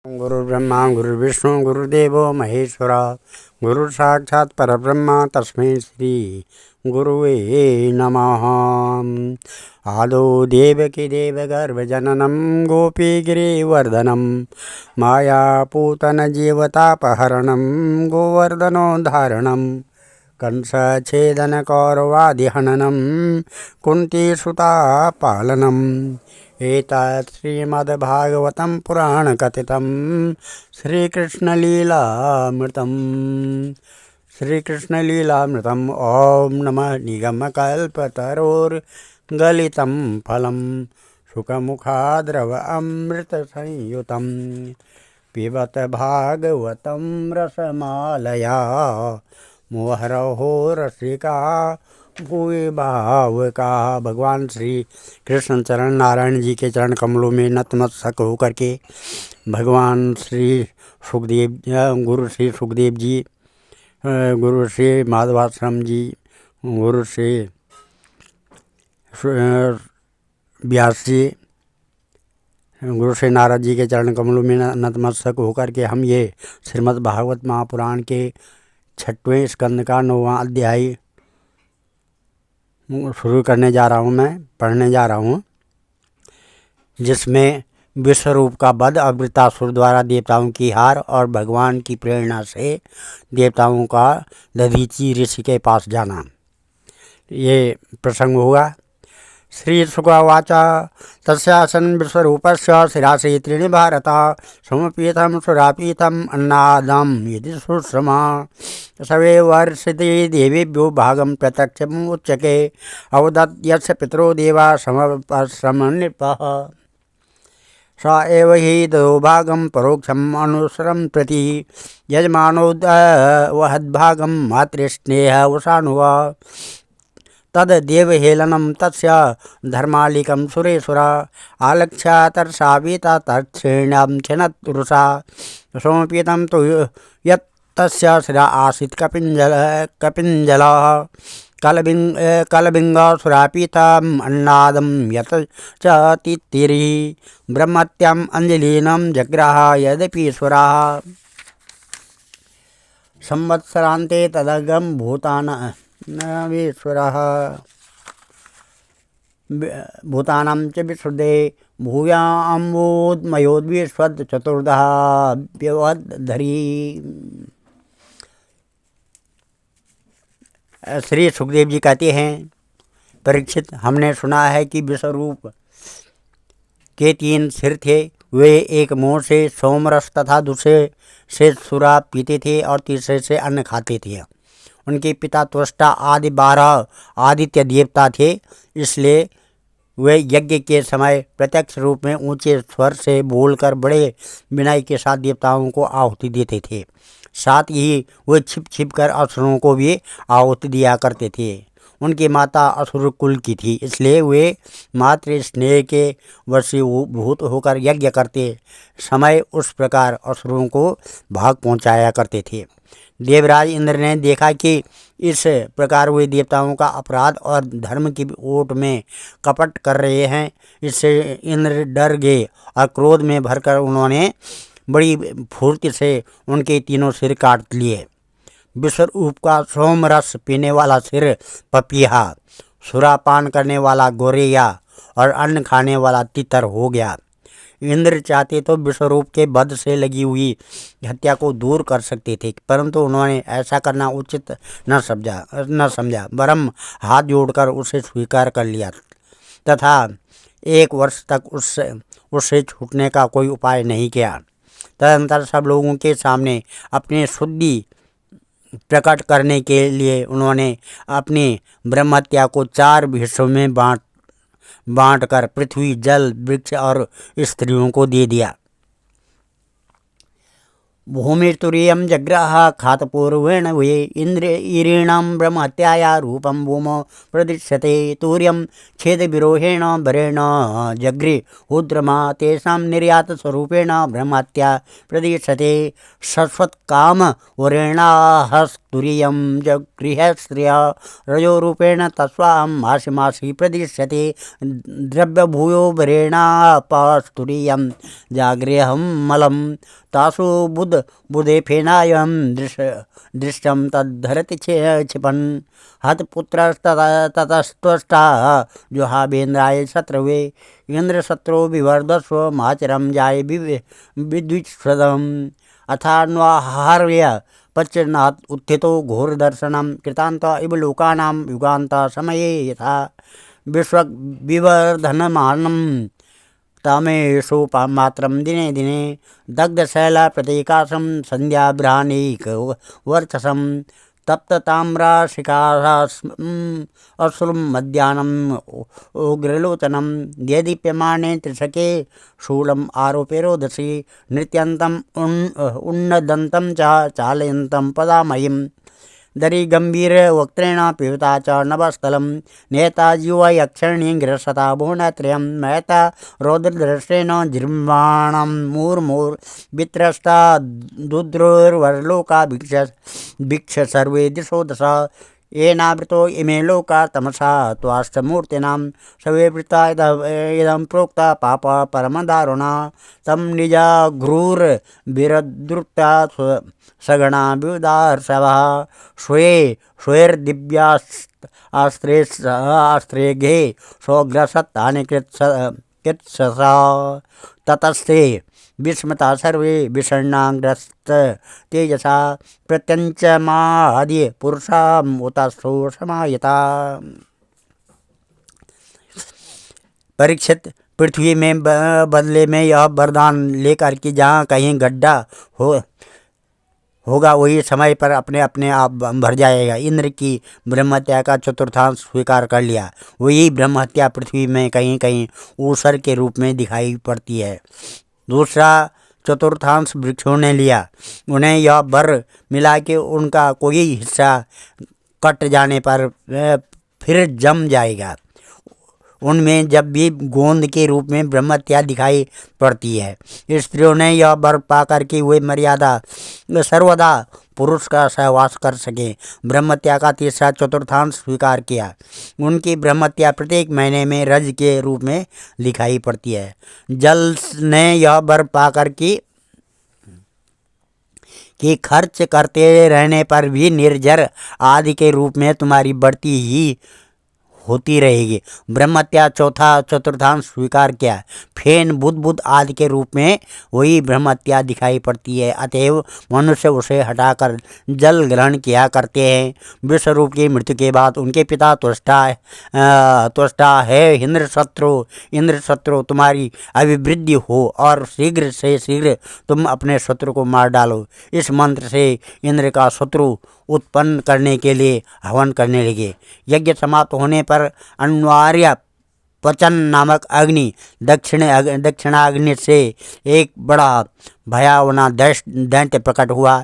गुरुर्ब्रह्मा गुरुर्विष्णु गुरुदेवो महेश्वर गुरु साक्षात् परब्रह्म तस्मै श्री गुरुवे नमः। आदौ देवकी देवगर्भजननं गोपीगिरिवर्धनं मायापूतनजीवतापहरणं गोवर्धनोद्धारणं कंसच्छेदनकौरवादिहननं कुन्तीसुतापालनम्। एतत् श्रीमद्भागवतं पुराणकथितं श्रीकृष्णलीलामृतं। ॐ नमः निगमकल्पतरोर्गलितं फलं सुखमुखाद्रव अमृतसंयुतं पिबत भागवतं रसमालया मुहुरहो रसिका भूय भावुका। भगवान श्री कृष्ण चरण नारायण जी के चरण कमलों में नतमस्तक होकर के भगवान श्री सुखदेव गुरु श्री सुखदेव जी, गुरु श्री माधवाश्रम जी, गुरु श्री व्यास जी, गुरु श्री नारद जी के चरण कमलों में नतमस्तक होकर के हम ये श्रीमद् भागवत महापुराण के 6वें स्कंद का 9वां अध्याय शुरू करने जा रहा हूँ, मैं पढ़ने जा रहा हूँ, जिसमें विश्वरूप का वध और वृत्तासुर द्वारा देवताओं की हार और भगवान की प्रेरणा से देवताओं का दधीची ऋषि के पास जाना, ये प्रसंग होगा। श्री शुकवाच तस्यासन विश्वरूपस्य शिरासि त्रीणि भारत समपीतं सुरापीतम् अन्नादं यदि सुश्रमा सवे वर्षति देवेभ्यो भागं प्रत्यक्षम् उच्यते अवदत् यस्य पितरो देवा समपश्रमन्नृपः स एव हि ददौ भागं परोक्षम् अनुसरं प्रति यजमानो वहद्भागं मातृस्नेहवशानुवा तद्देवहेलनं तस्य धर्मालिकं सुरेशुरा आलक्ष्य तर्षावीता तत्क्षीणां छिन्नरुषा सोमपीतं तु यत् तस्य शिरा आसीत् कपिञ्जलः कलबिङ्गसुरापीतम् अन्नादं यत् च तित्तिरिः ब्रह्मत्याम् अञ्जलीनं जग्राह यद्यपीश्वरः संवत्सरान्ते तदगं भूतानां च विशुद्धे भूयाम्बोधमयोद्विश्वद् चतुर्दः व्यवधरी। श्री सुखदेव जी कहते हैं, परीक्षित, हमने सुना है कि विश्वरूप के 3 सिर थे। वे एक मुंह से सोमरस तथा दूसरे से सुरा पीते थे और तीसरे से अन्न खाते थे। उनके पिता त्वष्टा आदि 12 आदित्य देवता थे, इसलिए वे यज्ञ के समय प्रत्यक्ष रूप में ऊंचे स्वर से बोलकर बड़े विनय के साथ देवताओं को आहुति देते थे। साथ ही वे छिप छिप कर असुरों को भी आहुति दिया करते थे। उनकी माता असुर कुल की थी, इसलिए वे मातृ स्नेह के वशीभूत होकर यज्ञ करते समय उस प्रकार असुरों को भाग पहुंचाया करते थे। देवराज इंद्र ने देखा कि इस प्रकार वे देवताओं का अपराध और धर्म की ओट में कपट कर रहे हैं। इससे इंद्र डर गए और क्रोध में भरकर उन्होंने बड़ी फुर्ती से उनके 3 सिर काट लिए। विश्वरूप का सोमरस पीने वाला सिर पपीहा, सुरापान करने वाला गोरैया और अन्न खाने वाला तितर हो गया। इंद्र चाहते तो विश्वरूप के वध से लगी हुई हत्या को दूर कर सकते थे, परंतु उन्होंने ऐसा करना उचित न समझा, वरम हाथ जोड़कर उसे स्वीकार कर लिया तथा 1 वर्ष तक उससे छूटने का कोई उपाय नहीं किया। तदनंतर सब लोगों के सामने अपनी शुद्धि प्रकट करने के लिए उन्होंने अपनी ब्रह्महत्या को 4 हिस्सों में बांटकर पृथ्वी, जल, वृक्ष और स्त्रियों को दे दिया। भूमिस्तुरीयं जग्राह खातपूर्वेण वे इरीणां ब्रह्महत्याया रूपं भूमौ प्रदृश्यते। तूर्यं छेदविरोहेण वरेण जग्रे उद्रमा तेषां निर्यातस्वरूपेण ब्रह्महत्या प्रदृश्यते। शश्वत्कामवरेणाहस्तुरीयं जगृहश्रिय रजोरूपेण तस्वाहं मासि मासि प्रदृश्यते। द्रव्यभूयो वरेणापस्तुरीयं जागृहं मलं तासु बुधे फेनायं दृष्टं तद्धरति क्षिपन्। हतपुत्रस्ततस्त्वष्टा जुहावेन्द्राय शत्रवे इन्द्रशत्रो विवर्धस्व माचरं जाय विद्विषदम्। अथान्वाहार्य पश्चिन्नात् उत्थितो घोरदर्शनं कृतान्त इव लोकानां युगान्त समये यथा विश्वविवर्धनमानं तमेषोपमात्रं दिने दिने दग्धशैलप्रतीकाशं सन्ध्याभ्रानीकवर्चसं तप्तताम्राशिखाश्रम् अश्रुं मध्याह्नम् उग्रलोचनं देदीप्यमाने त्रिशके शूलम् आरोप्य रोदसी नृत्यन्तम् उन्नदन्तं च चालयन्तं पदामयीं दरी गंभीर वक्त्रेण पीता च नभस्थलं नेता जीवयक्षिणी ग्रसता भुवनत्रयं महता रौद्रदृष्टेन जिह्वाणं मुहुर्मुहुर्वित्रस्ता दुद्रुर्वरलोका भिक्ष सर्वे दिशो दश येनावृतो इमे लोका तमसा त्वाष्टमूर्तिनां सवेवृता इदं प्रोक्ता पाप परमदारुणा तं निजाघ्रूर्भिरद्रुत्या सगणा विविधार्षवः श्वेर्दिव्यास्त्रेघे सोऽग्रसत्तानि कृत्ससा ततस्ते विस्मता सर्वे विषण्णाग्रस्त तेजसा प्रत्यञ्चमाद्य पुरुषाम् उतस्थो समायता। परीक्षित, पृथ्वी में बदले में यह वरदान लेकर कि जहाँ कहीं गड्ढा होगा वही समय पर अपने अपने आप भर जाएगा। इंद्र की ब्रह्महत्या का चतुर्थांश स्वीकार कर लिया। वही ब्रह्महत्या पृथ्वी में कहीं कहीं ऊसर के रूप में दिखाई पड़ती है। दूसरा चतुर्थांश वृक्षों ने लिया। उन्हें यह वर मिला कि उनका कोई हिस्सा कट जाने पर फिर जम जाएगा। उनमें जब भी गोंद के रूप में ब्रह्महत्या दिखाई पड़ती है। स्त्रियों ने यह वर पाकर के वे मर्यादा सर्वदा पुरुष का सहवास कर सके ब्रह्महत्या का तीसरा चतुर्थांश स्वीकार किया। उनकी ब्रह्महत्या प्रत्येक महीने में रज के रूप में दिखाई पड़ती है। जल ने यह वर पाकर कि खर्च करते रहने पर भी निर्जर आदि के रूप में तुम्हारी बढ़ती ही होती रहेगी। ब्रह्महत्या चौथा चतुर्थांश स्वीकार किया। फेन बुद्ध आदि के रूप में वही ब्रह्महत्या दिखाई पड़ती है। अतएव मनुष्य उसे हटाकर जल ग्रहण किया करते हैं। विश्वरूप की मृत्यु के बाद उनके पिता त्वष्टा है इंद्रशत्रु तुम्हारी अभिवृद्धि हो और शीघ्र से शीघ्र तुम अपने शत्रु को मार डालो। इस मंत्र से इंद्र का शत्रु उत्पन्न करने के लिए हवन करने लगे। यज्ञ समाप्त होने पर अन्वार्य पचन नामक अग्नि दक्षिणाग्नि से एक बड़ा भयावना दैत्य प्रकट हुआ।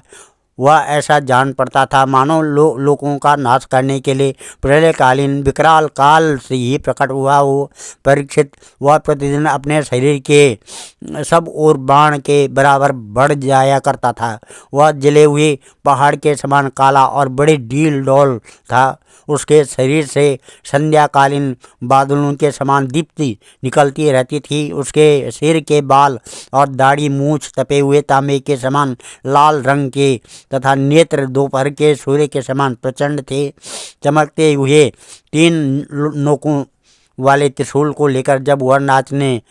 वह ऐसा जान पड़ता था मानो लोगों का नाश करने के लिए प्रलयकालीन विकराल काल से ही प्रकट हुआ हो। परीक्षित, वह प्रतिदिन अपने शरीर के सब ओर बाण के बराबर बढ़ जाया करता था। वह जले हुए पहाड़ के समान काला और बड़े डील डौल था। उसके शरीर से संध्याकालीन बादलों के समान दीप्ति निकलती रहती थी। उसके सिर के बाल और दाढ़ी मूछ तपे हुए तांबे के समान लाल रंग के तथा नेत्र दोपहर के सूर्य के समान प्रचंड थे। चमकते हुए 3 नोकों वाले त्रिशूल को लेकर जब वह नाचने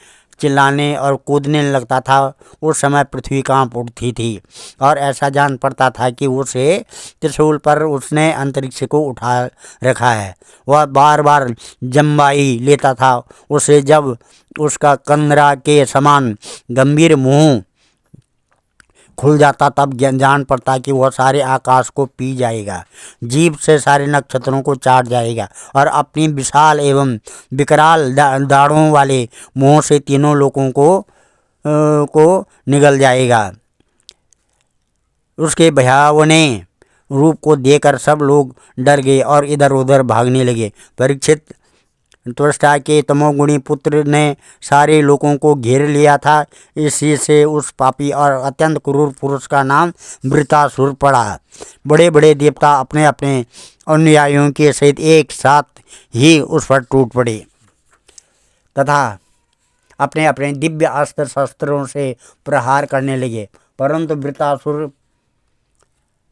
चिल्लाने और कूदने लगता था उस समय पृथ्वी कांप उठती थी और ऐसा जान पड़ता था कि उसे त्रिशूल पर उसने अंतरिक्ष को उठा रखा है। वह बार बार जम्बाई लेता था। उसे जब उसका कंदरा के समान गंभीर मुंह खुल जाता तब जान पड़ता कि वह सारे आकाश को पी जाएगा, जीभ से सारे नक्षत्रों को चाट जाएगा और अपनी विशाल एवं विकराल दाढ़ों वाले मुंह से तीनों लोगों को निगल जाएगा। उसके भयावने रूप को देखकर सब लोग डर गए और इधर उधर भागने लगे। परीक्षित, त्वष्टा के तमोगुणी पुत्र ने सारे लोगों को घेर लिया था, इसी से उस पापी और अत्यंत क्रूर पुरुष का नाम वृत्रासुर पड़ा। बड़े बड़े देवता अपने अपने अनुयायियों के सहित एक साथ ही उस पर टूट पड़े तथा अपने अपने दिव्य अस्त्र शस्त्रों से प्रहार करने लगे, परंतु वृत्रासुर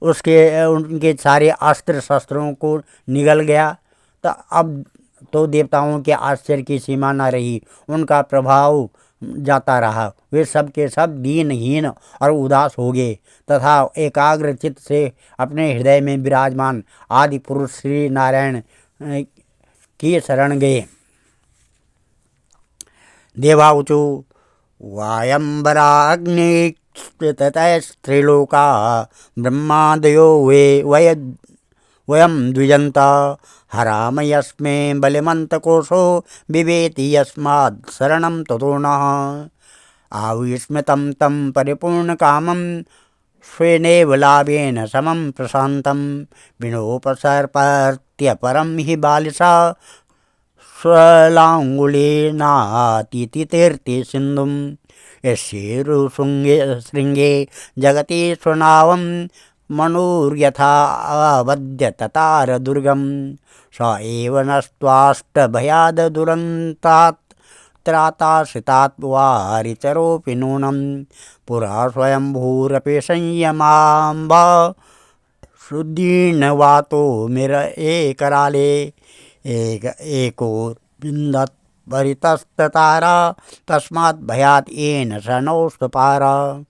उनके सारे अस्त्र शस्त्रों को निगल गया। तो अब तो देवताओं के आश्चर्य की सीमा न रही, उनका प्रभाव जाता रहा। वे सब के सब दीनहीन और उदास हो गए तथा एकाग्र चित्त से अपने हृदय में विराजमान आदि पुरुष श्री नारायण की शरण गए। देवाऊचु वायंबराग्नि स्त्रीलोका ब्रह्मादयो वयम द्विजंता हराम यस्मे बलिमंतकोशो बिवेति यस्मात् शरणं ततो नः आविस्मृतं तं परिपूर्ण कामं स्वेनेव लाभेन समं प्रशान्तं विनोपसर्पत्य परं हि बालिशा स्वलाङ्गुलीनातीति तीर्थे सिन्धुं यस्येरुशृङ्गे शृङ्गे जगति स्वनावं मनुर्यथा अवद्य ततार दुर्गम स एव नस्त्वाष्टभयाद दुरन्तात् त्राताश्रितात् वारिचरोऽपि नूनं पुरा स्वयंभूरपि संयमाम्ब शुद्धीर्णवातो मिर एकराले एको बिन्दत् परितस्ततारा तस्मात् भयात् येन शनौस्तपारा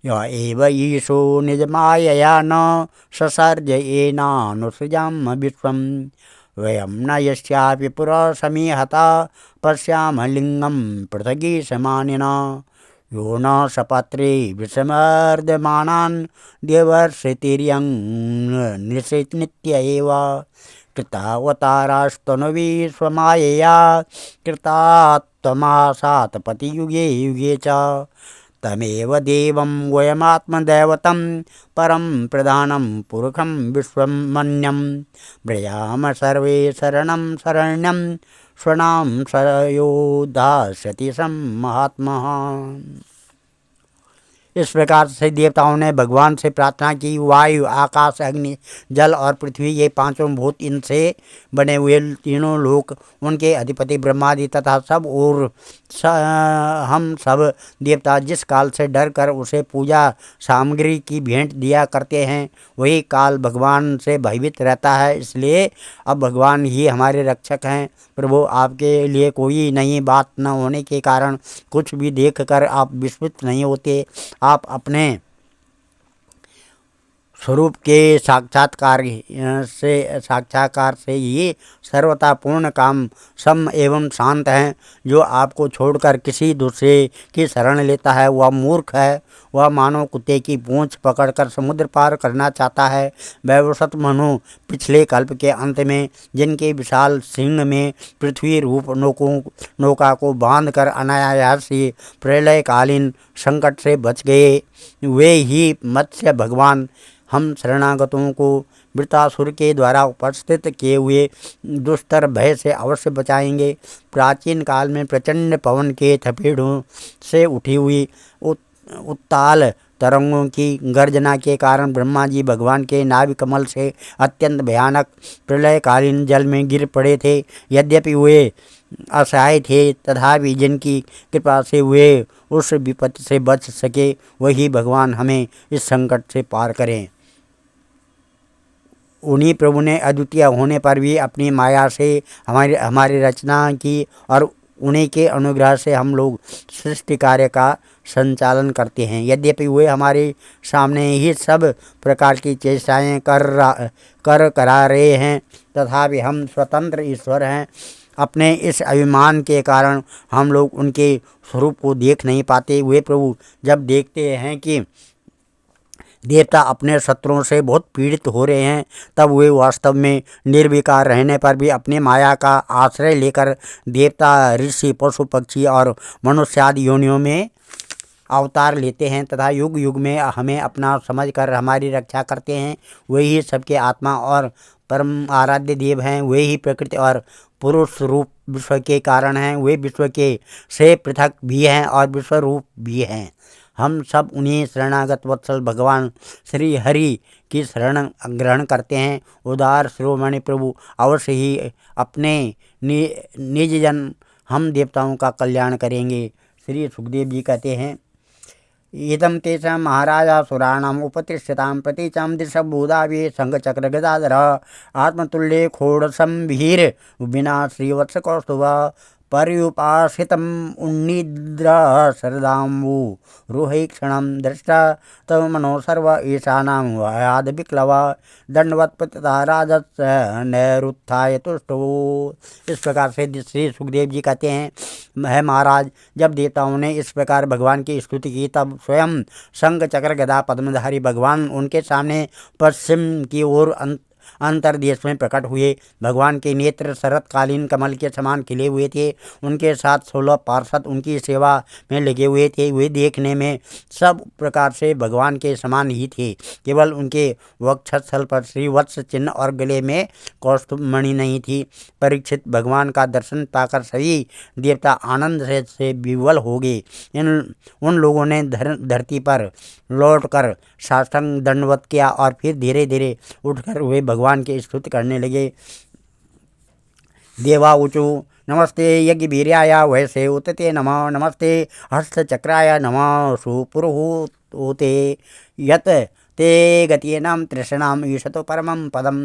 य एव ईशो निजमायया न ससर्ज येनानुसृजाम विश्वं वयं न यस्यापि पुरा समीहता पश्याम लिंगं पृथगीशमानिना यो न सपत्रे विषमर्दमानान् देवर्षितिर्यं नित्य एव कृतावतारास्तनुवी स्वमायया कृतात्तमासात् पतियुगे युगे च तमेव देवं वयमात्मदैवतं परं प्रधानं पुरुषं विश्वमन्यं व्रजाम सर्वे शरणं शरण्यं स्वनाम सयो दास्यति महात्मा। इस प्रकार से देवताओं ने भगवान से प्रार्थना की। वायु, आकाश, अग्नि, जल और पृथ्वी, ये पांचों भूत, इनसे बने हुए तीनों लोक, उनके अधिपति ब्रह्मादि तथा सब और हम सब देवता जिस काल से डर कर उसे पूजा सामग्री की भेंट दिया करते हैं, वही काल भगवान से भयभीत रहता है। इसलिए अब भगवान ही हमारे रक्षक हैं। प्रभु, आपके लिए कोई नई बात न होने के कारण कुछ भी देख कर आप विस्मित नहीं होते। आप अपने स्वरूप के साक्षात्कार से ही सर्वथा पूर्ण काम सम एवं शांत हैं। जो आपको छोड़कर किसी दूसरे की शरण लेता है वह मूर्ख है। वह मानो कुत्ते की पूंछ पकड़कर समुद्र पार करना चाहता है। वैवस्वत मनु पिछले कल्प के अंत में जिनके विशाल सिंह में पृथ्वी रूप नौका को बांधकर अनायास ही प्रलयकालीन संकट से बच गए, वे ही मत्स्य भगवान हम शरणागतों को वृत्रासुर के द्वारा उपस्थित किए हुए दुस्तर भय से अवश्य बचाएंगे। प्राचीन काल में प्रचंड पवन के थपेड़ों से उठी हुई उत्ताल तरंगों की गर्जना के कारण ब्रह्मा जी भगवान के नाभि कमल से अत्यंत भयानक प्रलयकालीन जल में गिर पड़े थे। यद्यपि वे असहाय थे, तथापि जिनकी कृपा से वे उस विपत्ति से बच सके, वही भगवान हमें इस संकट से पार करें। उन्हीं प्रभु ने अद्वितीय होने पर भी अपनी माया से हमारी रचना की और उन्हीं के अनुग्रह से हम लोग सृष्टि कार्य का संचालन करते हैं। यद्यपि वे हमारे सामने ही सब प्रकार की चेष्टाएं करा रहे हैं, तथापि हम स्वतंत्र ईश्वर हैं। अपने इस अभिमान के कारण हम लोग उनके स्वरूप को देख नहीं पाते। वे प्रभु जब देखते हैं कि देवता अपने शत्रुओं से बहुत पीड़ित हो रहे हैं, तब वे वास्तव में निर्विकार रहने पर भी अपने माया का आश्रय लेकर देवता, ऋषि, पशु, पक्षी और मनुष्य आदि योनियों में अवतार लेते हैं तथा युग युग में हमें अपना समझकर हमारी रक्षा करते हैं। वही सबके आत्मा और परम आराध्य देव हैं। वे ही प्रकृति और पुरुष रूप विश्व के कारण हैं। वे विश्व के से पृथक भी हैं और विश्व रूप भी हैं। हम सब उन्हीं शरणागत वत्सल भगवान श्री हरि की शरण ग्रहण करते हैं। उदार शिरोमणि प्रभु अवश्य ही अपने निज जन हम देवताओं का कल्याण करेंगे। श्री सुखदेव जी कहते हैं, इदं तेषां महाराजासुराणाम् उपतिष्ठतां प्रतीचां दिशबोधावे शङ्खचक्र गदाधर आत्मतुल्ये खोडसंभीर विना श्रीवत्सकौस्तुभ पर्युपासितम् उन्निद्र शरदाम्बु रुहैक्षणं दृष्टा तव मनो सर्व ईशानां वयाद विक्लव दंडवत्पतिता राजस् नैरुत्थाय तुष्टो। इस प्रकार से श्री सुखदेव जी कहते हैं, है महाराज, जब देवताओं ने इस प्रकार भगवान की स्तुति की तब स्वयं शंख चक्र गदा पद्मधारी भगवान उनके सामने पश्चिम की ओर अंतर्देश में प्रकट हुए। भगवान के नेत्र शरतकालीन कमल के समान खिले हुए थे। उनके साथ 16 पार्षद उनकी सेवा में लगे हुए थे। वे देखने में सब प्रकार से भगवान के समान ही थे। केवल उनके वक्षस्थल पर श्रीवत्स चिन्ह और गले में कौस्तुभ मणि नहीं थी। परीक्षित, भगवान का दर्शन पाकर सभी देवता आनंद से विह्वल हो गए। उन लोगों ने धरती पर लौटकर साष्टांग दंडवत किया और फिर धीरे धीरे उठकर वे भगवान की स्तुति करने लगे। देवाऊचु नमस्ते यज्ञवीर्याय वैसे उतते नमः नमस्ते हस्तचक्राय नमः सुपुरुहूते यत् ते गतीनां तृष्णाम् ईशतो परमं पदं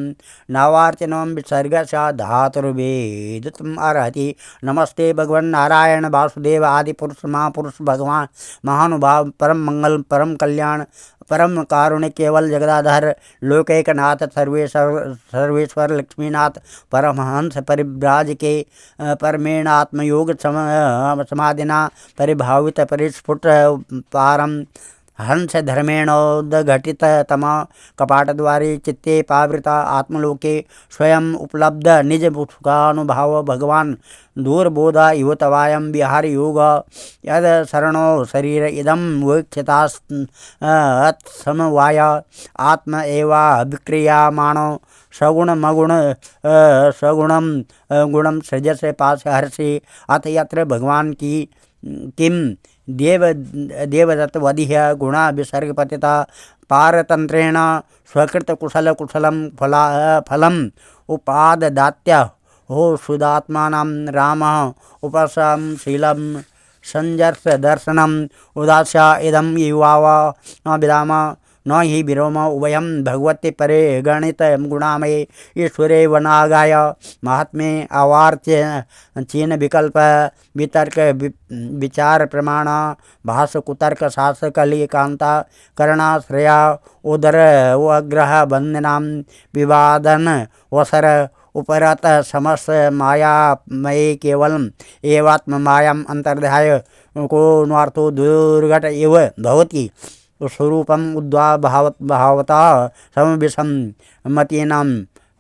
नवार्चनं विसर्गस्य धातुर्वेदितुम् अर्हति। नमस्ते भगवन् नारायण वासुदेव आदिपुरुष महापुरुष भगवान महानुभाव परम मंगल परम कल्याण परम कारुणिक केवल जगदाधर लोकैकनाथ सर्वेश्वर लक्ष्मीनाथ परमहंस परिव्राज के परमेणात्मयोग समाधिना परिभावित परिस्फुट पारम हंस धर्मेणोदघटित तम कपाटद्वारे चित्ते पावृता आत्मलोके स्वयं उपलब्ध निज सुखानुभाव भगवान दूरबोधा इव तवायं विहार योग यद शरणो शरीर इदं वीक्षिता समवाय आत्म एवा विक्रियामाणो सगुणम गुणम सृजसे पास हर्षि अथ यत्र भगवान की किम देवदत्त वधिह गुणा विसर्गपतिता पारतंत्रेण स्वकृत कुशलम फलम उपाददात्य हो सुदात्मानं रामः उपशम शीलम संजर्ष दर्शनम उदास्या इदं युवाव न विदाम न हि विरोम उभयं भगवते परे गणित गुणामये ईश्वरे वनागाय महात्मे अवार्च्य चीन विकल्प वितर्क विचार प्रमाण भाष कुतर्क शास्त्र कलिकांता करणाश्रया उदर वग्रह वंदनां विवादन वसर उपरत समस्त मायामये केवलम् एवात्म मायाम् अंतर्ध्याय को नार्थो दुर्घट एव भवति स्वरूपम उद्भावता समविषम मतीनां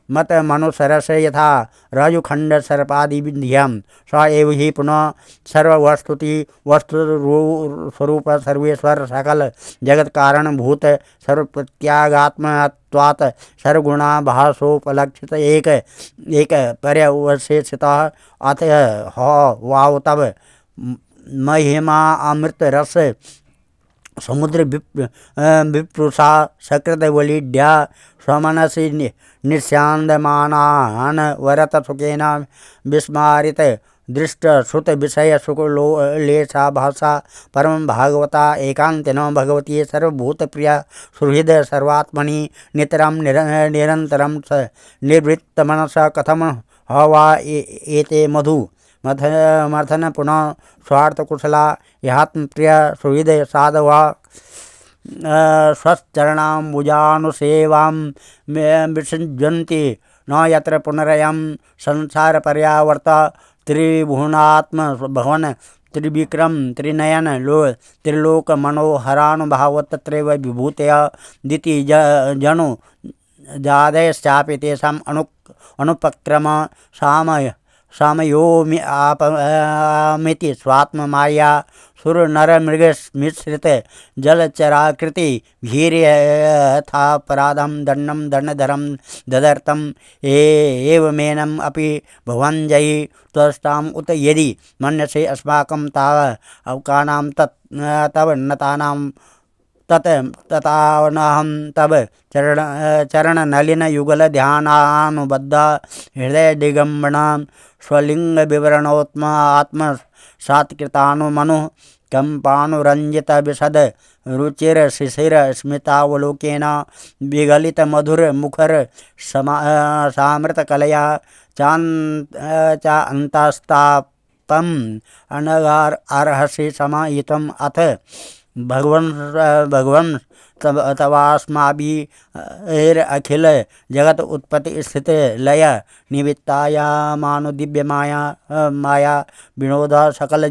मत मनुसरस यथा रजुखंड सर्पादि विध्यम स एव ही पुनः सर्ववस्तुति वस्तु स्वरूप सर्वेश्वर सकल जगत कारण भूत सर्वप्रत्यागात्मत्वात् सर्वगुणा भासोपलक्षित एक पर्यवशेषितः अथ वाव तब महिमा अमृत रस समुद्र विप्रुषा सकृतवलीढ्या स्वमनसि निस्यन्दमानान् वरत सुखेन विस्मारित दृष्ट श्रुत विषय सुखलेशा भाषा परम भागवता एकांतिनो भगवती सर्वभूत प्रिया सुहृद सर्वात्मनि नितरं निरंतरं निर्वृत्त मनसा कथम हवा एते मथन पुनः स्वार्थ कुशला यात्म प्रिय सुहृद साधवा स्वचरणाम्बुजानुसेवां विसृज्यन्ति न यत्र पुनरयं संसार पर्यावर्त त्रिभुवनात्म भवन त्रिविक्रम त्रिनयन त्रिलोक मनोहरानुभाव तत्रैव विभूतया दिति जनु जादयश्चापि तेषाम् अनुपक्रम सामयोमि आपमिति स्वात्ममाया सुर नर मृग मिश्रित जलचराकृति भीर्य था पराधम दंडम दंडधरम ददर्तम एवमेनम अपि भुवंजयि त्वष्टाम उत यदि मन्यसे अस्माकं ताव अवकानां तव नतानां ततावनहं तव चरण नलिन युगल ध्यानानुबद्ध हृदय दिगंबणां स्वलिंग विवरणोत्म आत्म सात्कृतानुमनु कंपानुरंजित विशद रुचिर शिशिर स्मितावलोकेन विगलित मधुर मुखर सामृत कलया चान्तस्तापम अनगार अर्हसि समाहितम अथ भगवन् तवास्माभिरखिल जगत उत्पत्ति स्थित लय निमित्तायामानु दिव्य माया विनोद सकल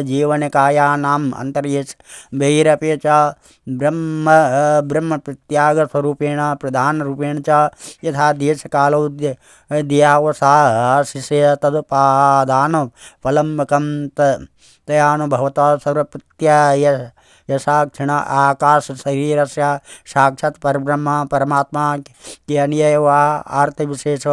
जीवनकायानाम अंतर्येश बहिरपि च ब्रह्म प्रत्याग स्वरूपेण प्रधान रूपेण च यथा देश कालो दियावसाशिषे तदुपादान फलम्बकं तयानुभवता सर्वप्रत्याय यशाक्षिण आकाश शरीर से साक्षात् परब्रह्म परमात्मा के अन्य व अर्थ विशेष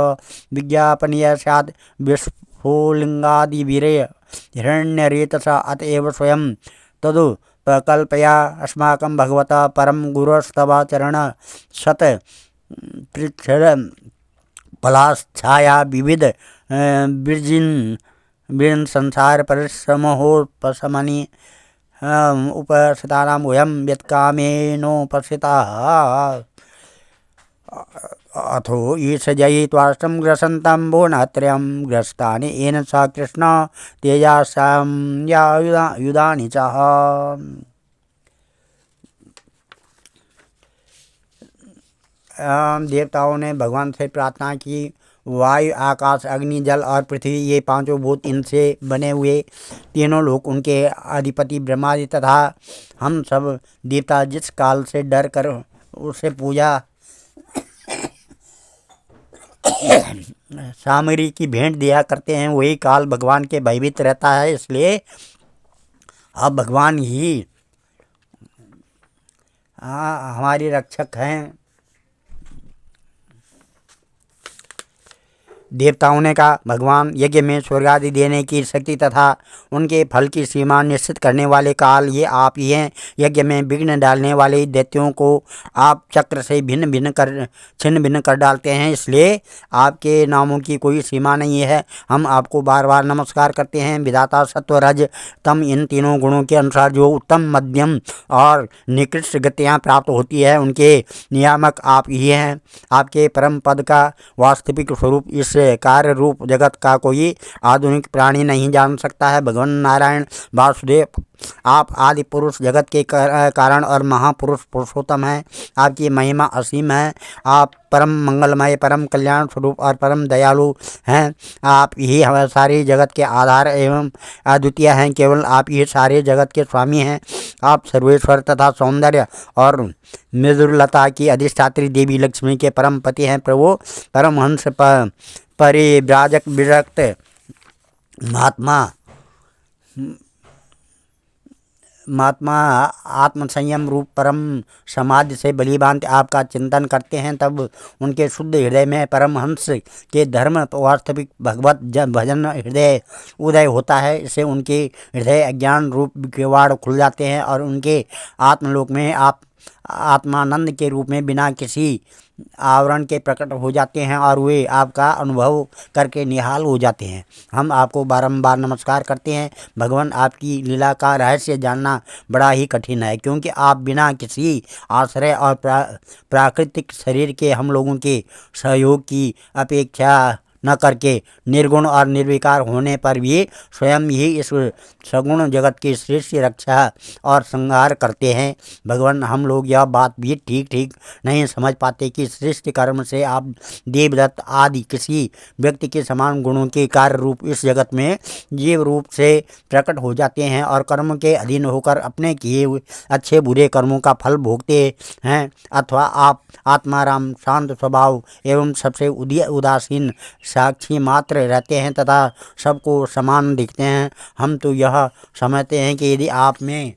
विज्ञापनीय सैद विस्फुलिंगादिवीर्य हिरण्यरेतसा अतएव स्वयं तदु प्रकल्पया अस्माकं भगवता परम गुरोस्तव चरण शत पृच्छद पलाच्छाया विविध बिर्जिन संसार परिश्रमोपशमनि उपस्थितानां वयं यत्कामेनोपस्थिताः अथो ईशजयि त्वाष्टं ग्रसन्तं भुवनत्रयं ग्रस्तानि येन स कृष्ण तेजासां युधानि च। देवताओं ने भगवान से प्रार्थना की, वायु आकाश अग्नि जल और पृथ्वी ये पांचों भूत इनसे बने हुए तीनों लोक उनके अधिपति ब्रह्मादि तथा हम सब देवता जिस काल से डर कर उससे पूजा सामग्री की भेंट दिया करते हैं वही काल भगवान के भयभीत रहता है। इसलिए अब भगवान ही हमारे रक्षक हैं। देवताओं ने कहा, भगवान यज्ञ में स्वर्ग आदि देने की शक्ति तथा उनके फल की सीमा निश्चित करने वाले काल ये आप ही हैं। यज्ञ में विघ्न डालने वाले दैत्यों को आप चक्र से छिन्न भिन्न कर डालते हैं, इसलिए आपके नामों की कोई सीमा नहीं है। हम आपको बार बार नमस्कार करते हैं। विधाता सत्व रज तम इन तीनों गुणों के अनुसार जो उत्तम मध्यम और निकृष्ट गतियाँ प्राप्त होती है उनके नियामक आप ही हैं। आपके परम पद का वास्तविक स्वरूप इस कार्य रूप जगत का कोई आधुनिक प्राणी नहीं जान सकता है। भगवान नारायण वासुदेव आप आदि पुरुष जगत के कारण और महापुरुष पुरुषोत्तम हैं। आपकी महिमा असीम है। आप परम मंगलमय परम कल्याण स्वरूप और परम दयालु हैं। आप ही हमारे सारे जगत के आधार एवं अद्वितीय हैं। केवल आप ही सारे जगत के स्वामी हैं। आप सर्वेश्वर तथा सौंदर्य और मृदुलता की अधिष्ठात्री देवी लक्ष्मी के परम पति हैं। प्रभु परमहंस परिव्राजक विरक्त महात्मा आत्मसंयम रूप परम समाधि से बलिभांति आपका चिंतन करते हैं, तब उनके शुद्ध हृदय में परमहंस के धर्म वास्तविक भगवत भजन हृदय उदय होता है। इससे उनके हृदय अज्ञान रूप किवाड़ खुल जाते हैं और उनके आत्मलोक में आप आत्मानंद के रूप में बिना किसी आवरण के प्रकट हो जाते हैं और वे आपका अनुभव करके निहाल हो जाते हैं। हम आपको बारंबार नमस्कार करते हैं। भगवान, आपकी लीला का रहस्य जानना बड़ा ही कठिन है, क्योंकि आप बिना किसी आश्रय और प्राकृतिक शरीर के हम लोगों के सहयोग की अपेक्षा न करके निर्गुण और निर्विकार होने पर भी स्वयं ही इस सगुण जगत की श्रेष्ठ रक्षा और संहार करते हैं। भगवान, हम लोग यह बात भी ठीक नहीं समझ पाते कि श्रेष्ठ कर्म से आप देवदत्त आदि किसी व्यक्ति के समान गुणों के कार्य रूप इस जगत में जीव रूप से प्रकट हो जाते हैं और कर्म के अधीन होकर अपने किए हुए अच्छे बुरे कर्मों का फल भोगते हैं, अथवा आप आत्माराम शांत स्वभाव एवं सबसे उदासीन साक्षी मात्र रहते हैं तथा सबको समान दिखते हैं। हम तो यह समझते हैं कि यदि आप में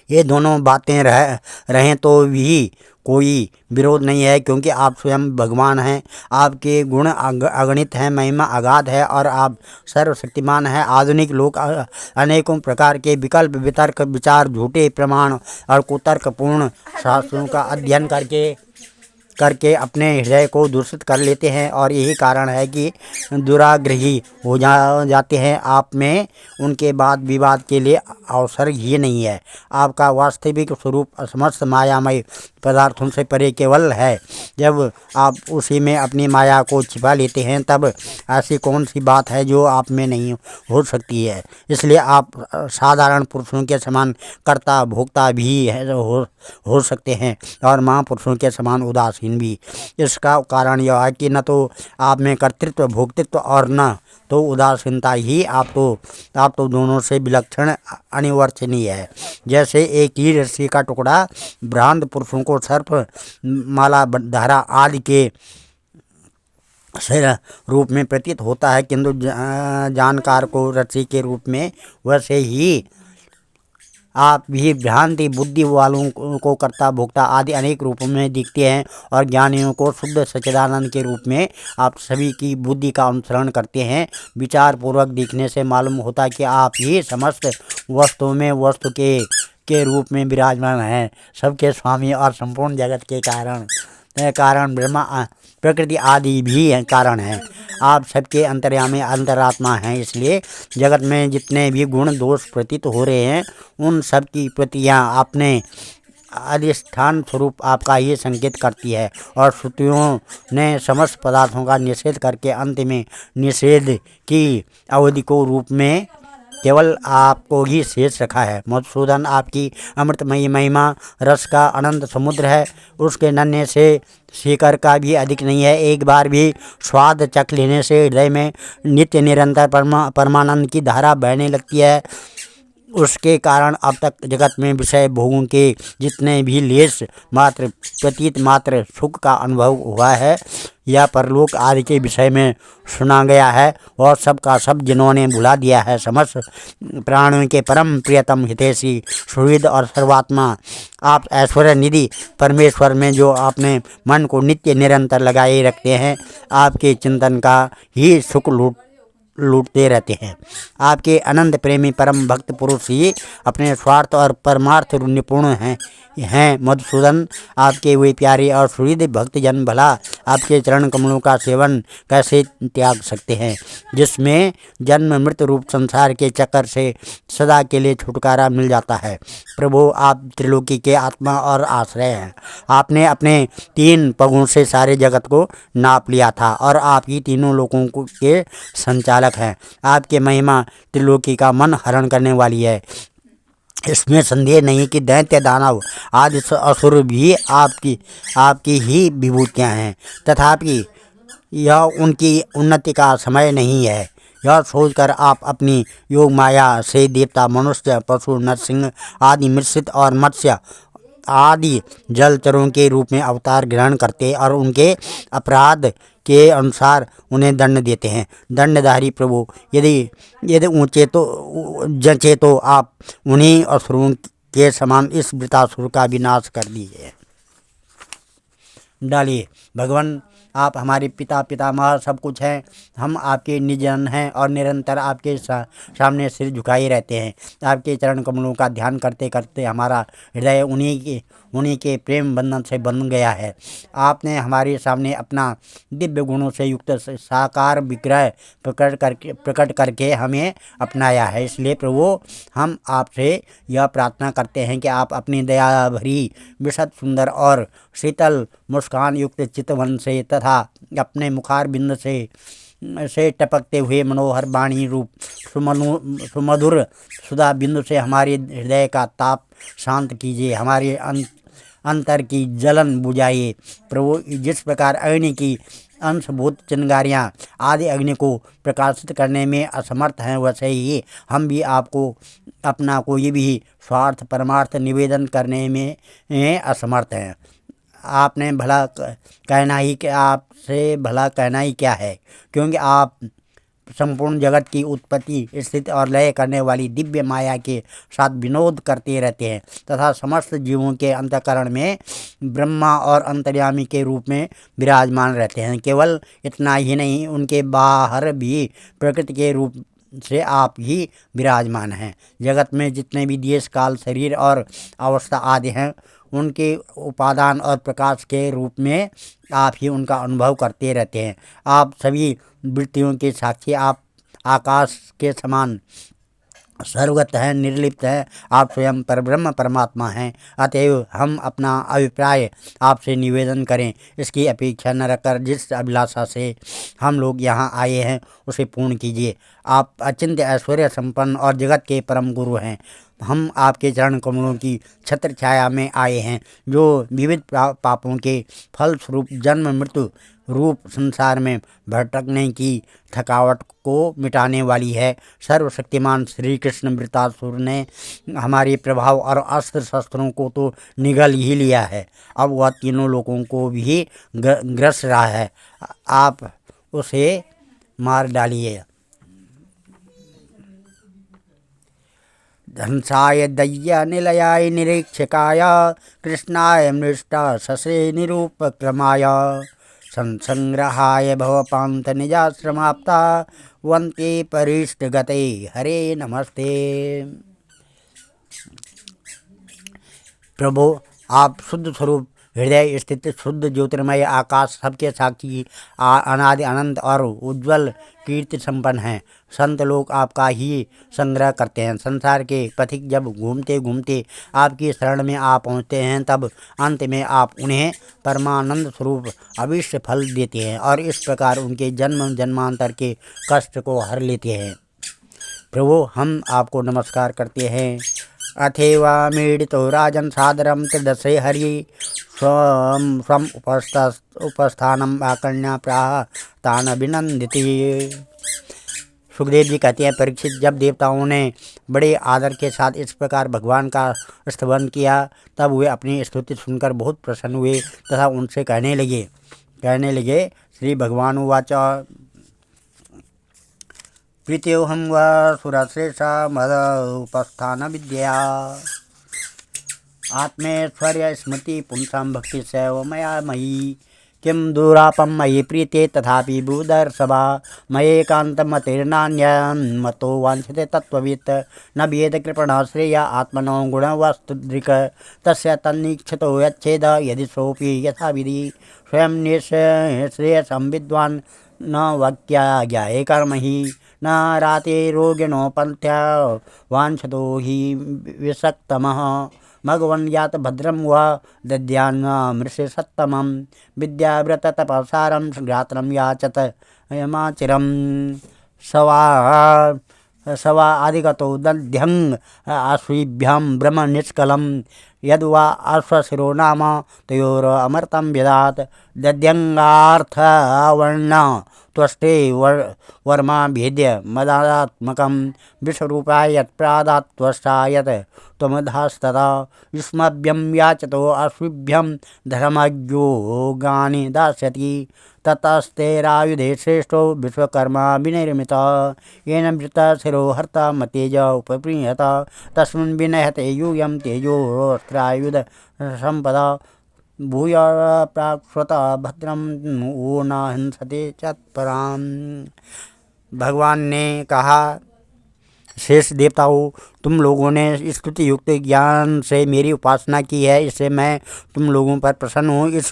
ये दोनों बातें रहें तो भी कोई विरोध नहीं है, क्योंकि आप स्वयं भगवान हैं। आपके गुण अगणित हैं, महिमा अगाध है और आप सर्वशक्तिमान हैं। आधुनिक लोग अनेकों प्रकार के विकल्प, वितर्क, विचार, झूठे प्रमाण और कुतर्कपूर्ण शास्त्रों का अध्ययन करके अपने हृदय को दूषित कर लेते हैं और यही कारण है कि दुराग्रही हो जाते हैं। आप में उनके बाद विवाद के लिए अवसर ही नहीं है। आपका वास्तविक स्वरूप समस्त मायामय पदार्थों से परे केवल है। जब आप उसी में अपनी माया को छिपा लेते हैं तब ऐसी कौन सी बात है जो आप में नहीं हो सकती है। इसलिए आप साधारण पुरुषों के समान कर्ता भोक्ता भी हो सकते हैं और महापुरुषों के समान उदासीन भी। इसका कारण यह है कि न तो आप में कर्तृत्व भोक्तृत्व और न तो उदासीनता ही। आप तो दोनों से विलक्षण अनिवार्य है। जैसे एक ही रस्सी का टुकड़ा भ्रांत पुरुषों को सर्प, माला, धारा आदि के से रूप में प्रतीत होता है, किंतु जानकार को रस्सी के रूप में, वैसे ही आप भी भ्रांति बुद्धि वालों को कर्ता भोक्ता आदि अनेक रूपों में दिखते हैं और ज्ञानियों को शुद्ध सच्चिदानंद के रूप में आप सभी की बुद्धि का अनुसरण करते हैं। विचार पूर्वक देखने से मालूम होता है कि आप ही समस्त वस्तुओं में वस्तु के रूप में विराजमान हैं, सबके स्वामी और संपूर्ण जगत के कारण ब्रह्मा प्रकृति आदि भी कारण हैं। आप सबके अंतर्यामी अंतरात्मा हैं। इसलिए जगत में जितने भी गुण दोष प्रतीत हो रहे हैं उन सब की प्रतियां अपने अधिष्ठान स्वरूप आपका ही संकेत करती है और श्रुतियों ने समस्त पदार्थों का निषेध करके अंत में निषेध की अवधि को रूप में केवल आपको ही शेष रखा है। मधुसूदन, आपकी अमृतमयी महिमा रस का अनंत समुद्र है। उसके नन्हे से शिखर का भी अधिक नहीं है। एक बार भी स्वाद चख लेने से हृदय में नित्य निरंतर परमानंद की धारा बहने लगती है। उसके कारण अब तक जगत में विषय भोगों के जितने भी लेस मात्र प्रतीत मात्र सुख का अनुभव हुआ है या परलोक आदि के विषय में सुना गया है और सब का सब जिन्होंने भुला दिया है, समस्त प्राणियों के परम प्रियतम हितैषी सुहृद और सर्वात्मा आप ऐश्वर्य निधि परमेश्वर में जो अपने मन को नित्य निरंतर लगाए रखते हैं, आपके चिंतन का ही सुख लूटते रहते हैं। आपके अनंत प्रेमी परम भक्त पुरुष ही अपने स्वार्थ और परमार्थ निपुण हैं। मधुसूदन, आपके वे प्यारे और सुहृद भक्त जन भला आपके चरण कमलों का सेवन कैसे त्याग सकते हैं, जिसमें जन्म मृत्यु रूप संसार के चक्कर से सदा के लिए छुटकारा मिल जाता है। प्रभु, आप त्रिलोकी के आत्मा और आश्रय हैं। आपने अपने 3 पगों से सारे जगत को नाप लिया था और आप ही तीनों लोकों के संचालक हैं। आपकी महिमा त्रिलोकी का मन हरण करने वाली है। इसमें संदेह नहीं कि दैत्य दानव आदि असुर भी आपकी ही विभूतियाँ हैं। तथापि यह उनकी उन्नति का समय नहीं है। यह सोचकर आप अपनी योग माया से देवता, मनुष्य, पशु, नरसिंह आदि मिश्रित और मत्स्य आदि जलचरों के रूप में अवतार ग्रहण करते और उनके अपराध के अनुसार उन्हें दंड देते हैं। दंडधारी प्रभु, यदि ऊंचे तो जचे तो आप उन्हीं असुरों के समान इस वृतासुर का विनाश कर दीजिए। डालिए। भगवान, आप हमारे पिता पितामह सब कुछ हैं। हम आपके निजन हैं और निरंतर आपके सामने सिर झुकाए रहते हैं। आपके चरण कमलों का ध्यान करते करते हमारा हृदय उन्हीं के प्रेम बंधन से बंध गया है। आपने हमारे सामने अपना दिव्य गुणों से युक्त साकार विग्रह प्रकट करके हमें अपनाया है। इसलिए प्रभु, हम आपसे यह प्रार्थना करते हैं कि आप अपनी दया भरी विशद सुंदर और शीतल मुस्कान युक्त चितवन से तथा अपने मुखार बिंद से टपकते हुए मनोहर वाणी रूप सुमधुर सुधा बिंदु से हमारे हृदय का ताप शांत कीजिए, हमारे अंतर की जलन बुझाइए। प्रभु, जिस प्रकार अग्नि की अंशभूत चिंगारियाँ आदि अग्नि को प्रकाशित करने में असमर्थ हैं, वैसे ही हम भी आपको अपना कोई भी स्वार्थ परमार्थ निवेदन करने में असमर्थ हैं। आपने भला कहना ही कि आपसे भला कहना ही क्या है, क्योंकि आप संपूर्ण जगत की उत्पत्ति, स्थिति और लय करने वाली दिव्य माया के साथ विनोद करते रहते हैं तथा समस्त जीवों के अंतःकरण में ब्रह्मा और अंतर्यामी के रूप में विराजमान रहते हैं। केवल इतना ही नहीं, उनके बाहर भी प्रकृति के रूप से आप ही विराजमान हैं। जगत में जितने भी देश, काल, शरीर और अवस्था आदि हैं, उनके उपादान और प्रकाश के रूप में आप ही उनका अनुभव करते रहते हैं। आप सभी वृत्तियों के साक्षी, आप आकाश के समान सर्वगत हैं, निर्लिप्त हैं। आप स्वयं परब्रह्म परमात्मा हैं। अतएव हम अपना अभिप्राय आपसे निवेदन करें, इसकी अपेक्षा न रखकर जिस अभिलाषा से हम लोग यहाँ आए हैं उसे पूर्ण कीजिए। आप अचिंत्य ऐश्वर्य संपन्न और जगत के परम गुरु हैं। हम आपके चरण कमलों की छत्र छाया में आए हैं, जो विविध पापों के फलस्वरूप जन्म मृत्यु रूप संसार में भटकने की थकावट को मिटाने वाली है। सर्वशक्तिमान श्री कृष्ण वृत्तासुर ने हमारे प्रभाव और अस्त्र शस्त्रों को तो निगल ही लिया है, अब वह तीनों लोगों को भी ग्रस रहा है। आप उसे मार डालिए। धंसाय दय्य निलयाय निरीक्षकाय कृष्णाय मृष्टा शशे निरूपक्रमाय संसंग्रहाय भवपान्त निजाश्रमाप्ता वन्ते परिष्ट गते हरे नमस्ते। प्रभु, आप शुद्ध स्वरूप, हृदय स्थित शुद्ध ज्योतिर्मय आकाश, सबके साक्षी, अनादि अनंत और उज्ज्वल कीर्ति संपन्न हैं। संत लोग आपका ही संग्रह करते हैं। संसार के पथिक जब घूमते घूमते आपकी शरण में आ पहुँचते हैं, तब अंत में आप उन्हें परमानंद स्वरूप अविश्य फल देते हैं और इस प्रकार उनके जन्म जन्मांतर के कष्ट को हर लेते हैं। प्रभु, हम आपको नमस्कार करते हैं। अथेवामीडितो राजन सादरम त्रिदशे हरि स्वम उपस्थानम आकर्ण्य प्राह तान अभिनंदिति। सुखदेव जी कहते हैं, परीक्षित, जब देवताओं ने बड़े आदर के साथ इस प्रकार भगवान का स्तवन किया, तब वे अपनी स्तुति सुनकर बहुत प्रसन्न हुए तथा उनसे कहने लगे श्री भगवान उवाच प्रीत्योहम व सुरश्रेषा मद उपस्थान विद्या आत्मेश्वर्य स्मृति पुंसां भक्ति सैव मया मयि किम दुरापम मयि प्रीते तथापि भूदर्शभा मयेकान्तमतिर्नान्यं मतो वाञ्छते तत्त्ववित् न वेद कृपणः श्रेया आत्मनो गुणवस्तुदृक् तस्य तन्नीक्षतो यच्छेद यदि सोऽपि यथाविधि स्वयं निःश्रेयसं विद्वान् न वक्त्याज्ञाये कर्म हि न राते रोगिणो पन्थ्या वाञ्छतो हि विषक्तमः मघवन् यात भद्रं वा दद्यान्न मृषे सत्तमं विद्याव्रत तपसारं गात्रं याचत यमाचिरं सवा आदिगतो दध्यं आश्वीभ्यां ब्रह्म निष्कलं यद्वा अश्वशिरो नाम तयोरमर्तं व्यदात् दध्यङ्गार्थवर्ण त्वष्टे वर्मा भेद्य मदात्मकं विश्वरूपाय यत्प्रादात् त्वष्टा यत् त्वमधास्तदा युष्मभ्यं याचतो अश्विभ्यं धर्मज्ञोगानि दास्यति ततस्तेरायुधे श्रेष्ठो विश्वकर्मा विनिर्मिता येन वृत्तशिरो हर्ता मतेज उपप्रीयत तस्मिन् विनयते यूयं तेजोऽस्त्रायुध संपदा भूय प्राक्ष्वत भद्रम ओ न हिंसते चत्पराम। भगवान ने कहा, शेष देवताओं, तुम लोगों ने स्तुति युक्त ज्ञान से मेरी उपासना की है, इससे मैं तुम लोगों पर प्रसन्न हूँ। इस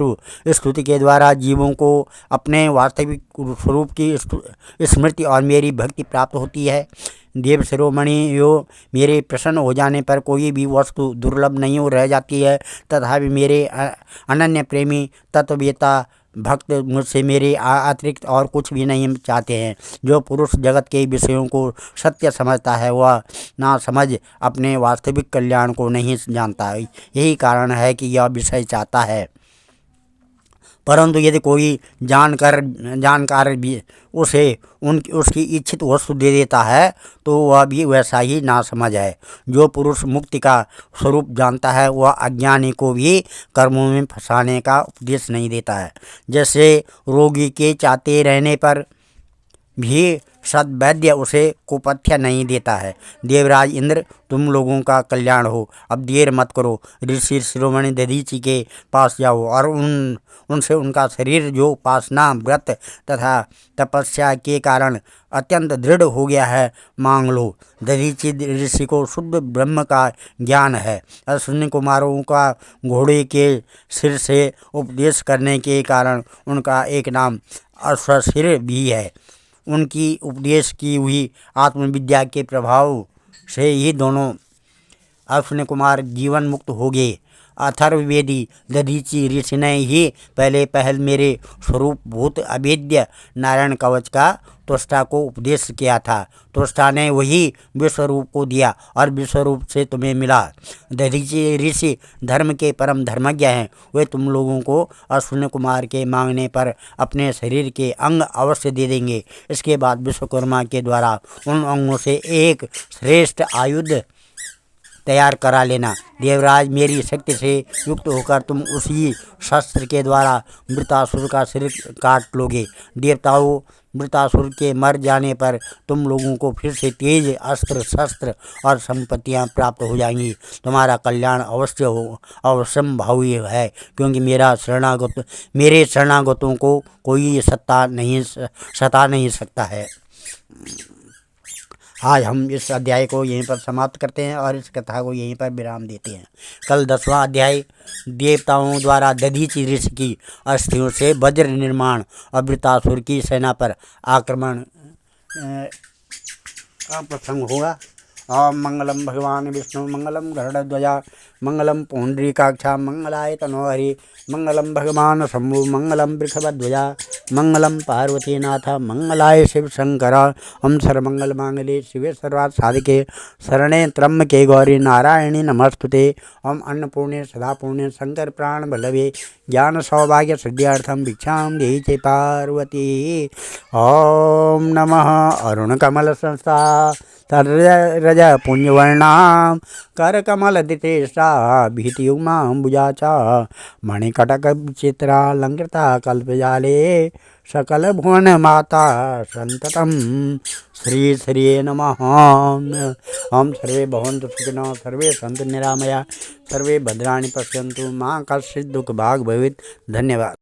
स्तुति के द्वारा जीवों को अपने वास्तविक स्वरूप की स्मृति और मेरी भक्ति प्राप्त होती है। देव शिरोमणि यो, मेरे प्रसन्न हो जाने पर कोई भी वस्तु दुर्लभ नहीं हो रह जाती है। तथापि मेरे अनन्य प्रेमी तत्ववेता भक्त मुझसे मेरे अतिरिक्त और कुछ भी नहीं चाहते हैं। जो पुरुष जगत के विषयों को सत्य समझता है, वह ना समझ अपने वास्तविक कल्याण को नहीं जानता। यही कारण है कि यह विषय चाहता है। परंतु यदि कोई जानकार भी उसे उसकी इच्छित वस्तु दे देता है तो वह भी वैसा ही नासमझ है। जो पुरुष मुक्ति का स्वरूप जानता है वह अज्ञानी को भी कर्मों में फंसाने का उपदेश नहीं देता है। जैसे रोगी के चाहते रहने पर भी सद्वैद्य उसे कुपथ्य नहीं देता है। देवराज इंद्र, तुम लोगों का कल्याण हो, अब देर मत करो, ऋषि शिरोमणि दधीचि के पास जाओ और उनसे उनका शरीर जो उपासना, व्रत तथा तपस्या के कारण अत्यंत दृढ़ हो गया है मांग लो। दधीचि ऋषि को शुद्ध ब्रह्म का ज्ञान है। अश्विनी कुमारों का घोड़े के सिर से उपदेश करने के कारण उनका एक नाम अश्वशिर भी है। उनकी उपदेश की हुई आत्मविद्या के प्रभाव से ही दोनों अश्विनी कुमार जीवन मुक्त हो गए। अथर्ववेदी दधीचि ऋषि ने ही पहल मेरे स्वरूप भूत अभेद्य नारायण कवच का त्वष्टा को उपदेश किया था। त्वष्टा ने वही विश्वरूप को दिया और विश्वरूप से तुम्हें मिला। दधीचि ऋषि धर्म के परम धर्मज्ञ हैं। वे तुम लोगों को अश्विनी कुमार के मांगने पर अपने शरीर के अंग अवश्य दे देंगे। इसके बाद विश्वकर्मा के द्वारा उन अंगों से एक श्रेष्ठ आयुध तैयार करा लेना। देवराज, मेरी शक्ति से युक्त होकर तुम उसी शस्त्र के द्वारा वृतासुर का सिर काट लोगे। देवताओं, वृतासुर के मर जाने पर तुम लोगों को फिर से तेज अस्त्र शस्त्र और संपत्तियां प्राप्त हो जाएंगी। तुम्हारा कल्याण अवश्यंभावी है, क्योंकि मेरे शरणागतों को कोई सता नहीं सकता है। आज हम इस अध्याय को यहीं पर समाप्त करते हैं और इस कथा को यहीं पर विराम देते हैं। कल 10वां अध्याय देवताओं द्वारा दधीचि ऋषि की अस्थियों से वज्र निर्माण और वृतासुर की सेना पर आक्रमण का प्रसंग होगा। ओम मंगलम भगवान विष्णु मंगलम गरुड़ध्वजा मंगलम पुंडरीकाक्षा मंगलाय तनोहरि मंगलम भगवान शंभु मंगलम वृषभध्वजा मंगलम पार्वतीनाथ मंगलाय शिव शंकर। हम सर्वमंगल मांगल्ये शिवे सर्वार्थ साधिके शरणे त्र्यंबके गौरी नारायणी नमस्तुते। हम अन्नपूर्णे सदापूर्णे शंकर प्राण बल्लभे ज्ञान सौभाग्य सिद्ध्यर्थम भिक्षां देहि च पार्वती। ओम नमः अरुण कमल संस्था रज पुण्यवर्णां करकमलदितेष्टा भीतियुग्माम्बुजा च मणिकटक विचित्रालंकृता कल्पजाले सकल भुवन माता संततम श्री श्री नमः। हम सर्वे भवन्तु सुखिनः, सर्वे सन्तु निरामया, सर्वे भद्राणि पश्यन्तु, मा कश्चित् दुःखभाग् भवेत्। धन्यवाद।